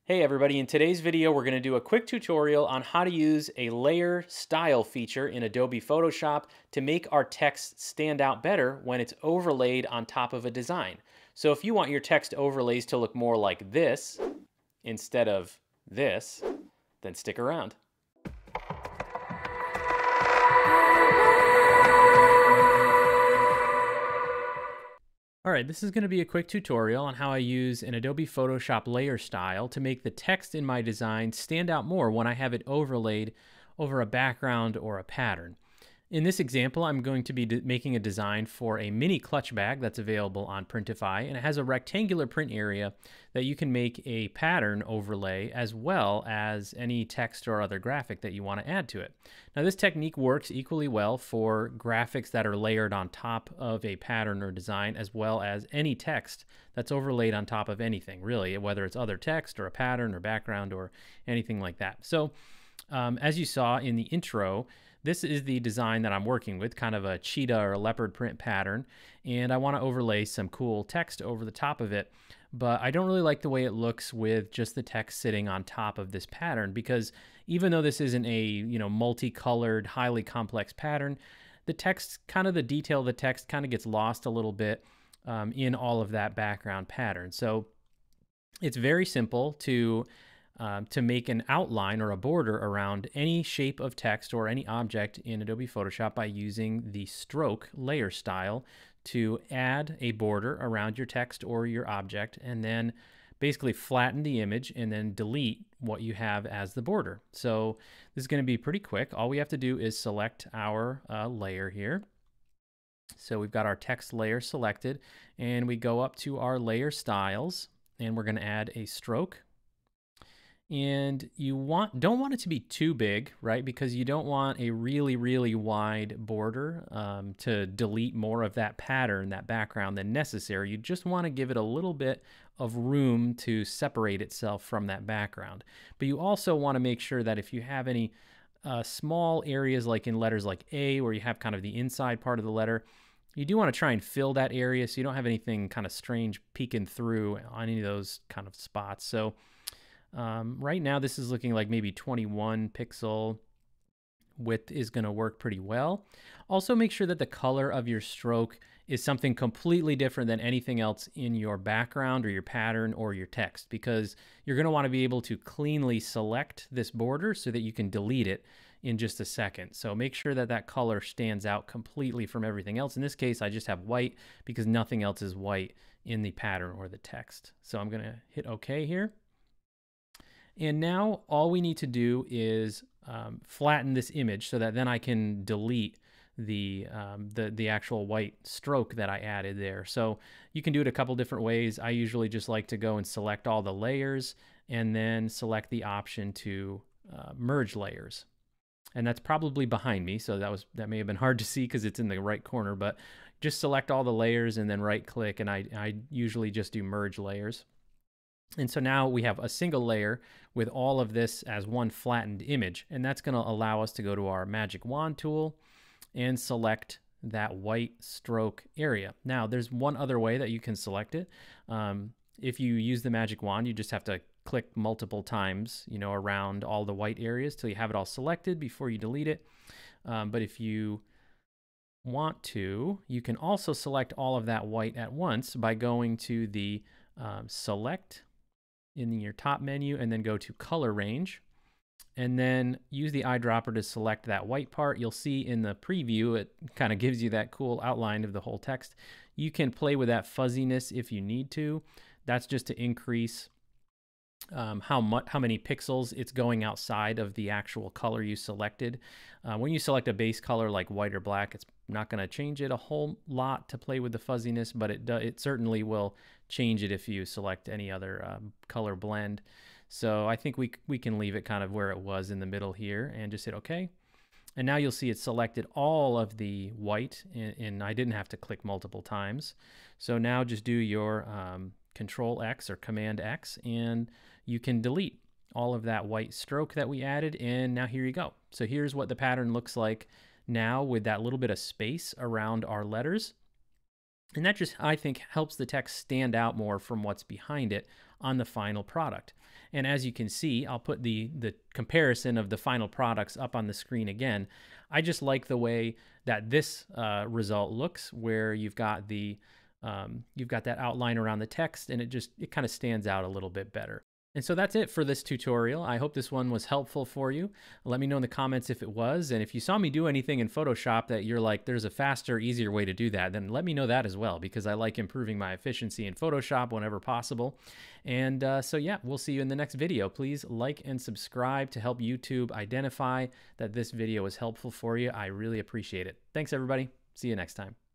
Hey everybody, in today's video we're going to do a quick tutorial on how to use a layer style feature in Adobe Photoshop to make our text stand out better when it's overlaid on top of a design. So if you want your text overlays to look more like this instead of this, then stick around. All right, this is going to be a quick tutorial on how I use an Adobe Photoshop layer style to make the text in my design stand out more when I have it overlaid over a background or a pattern. In this example, I'm going to be making a design for a mini clutch bag that's available on Printify, and it has a rectangular print area that you can make a pattern overlay as well as any text or other graphic that you want to add to it. Now, this technique works equally well for graphics that are layered on top of a pattern or design, as well as any text that's overlaid on top of anything, really, whether it's other text or a pattern or background or anything like that. So, as you saw in the intro, this is the design that I'm working with, kind of a cheetah or a leopard print pattern, and I want to overlay some cool text over the top of it, but I don't really like the way it looks with just the text sitting on top of this pattern, because even though this isn't a multicolored, highly complex pattern, the text, kind of the detail of the text kind of gets lost a little bit in all of that background pattern. So it's very simple to make an outline or a border around any shape of text or any object in Adobe Photoshop by using the stroke layer style to add a border around your text or your object, and then basically flatten the image and then delete what you have as the border. So this is going to be pretty quick. All we have to do is select our layer here. So we've got our text layer selected, and we go up to our layer styles, and we're going to add a stroke. And you don't want it to be too big, right? Because you don't want a really wide border to delete more of that pattern, that background than necessary. You just want to give it a little bit of room to separate itself from that background. But you also want to make sure that if you have any small areas like in letters like A, where you have kind of the inside part of the letter, you do want to try and fill that area so you don't have anything kind of strange peeking through on any of those kind of spots. So right now this is looking like maybe 21 pixel width is going to work pretty well. Also, make sure that the color of your stroke is something completely different than anything else in your background or your pattern or your text, because you're going to want to be able to cleanly select this border so that you can delete it in just a second. So make sure that that color stands out completely from everything else. In this case, I just have white because nothing else is white in the pattern or the text. So I'm going to hit OK here. And now all we need to do is flatten this image so that then I can delete the actual white stroke that I added there. So you can do it a couple different ways. I usually just like to go and select all the layers and then select the option to merge layers. And that's probably behind me, so that may have been hard to see because it's in the right corner, but just select all the layers and then right click, and I usually just do merge layers. And so now we have a single layer with all of this as one flattened image, and that's going to allow us to go to our magic wand tool and select that white stroke area. Now, there's one other way that you can select it. If you use the magic wand, you just have to click multiple times, around all the white areas till you have it all selected before you delete it. But if you want to, you can also select all of that white at once by going to the select in your top menu and then go to color range, and then use the eyedropper to select that white part. You'll see in the preview, it kind of gives you that cool outline of the whole text. You can play with that fuzziness if you need to. That's just to increase how many pixels it's going outside of the actual color you selected. When you select a base color like white or black, it's not going to change it a whole lot to play with the fuzziness, but it certainly will change it if you select any other color blend. So I think we can leave it kind of where it was in the middle here and just hit OK. And now you'll see it selected all of the white, and I didn't have to click multiple times. So now just do your Control X or Command X, and you can delete all of that white stroke that we added. And now here you go. So here's what the pattern looks like now with that little bit of space around our letters. And that just, I think, helps the text stand out more from what's behind it on the final product. And as you can see, I'll put the comparison of the final products up on the screen again. I just like the way that this result looks, where you've got that outline around the text, and it kind of stands out a little bit better. And so that's it for this tutorial. I hope this one was helpful for you. Let me know in the comments if it was. And if you saw me do anything in Photoshop that you're like, there's a faster, easier way to do that, then let me know that as well, because I like improving my efficiency in Photoshop whenever possible. And so yeah, we'll see you in the next video. Please like and subscribe to help YouTube identify that this video was helpful for you. I really appreciate it. Thanks, everybody. See you next time.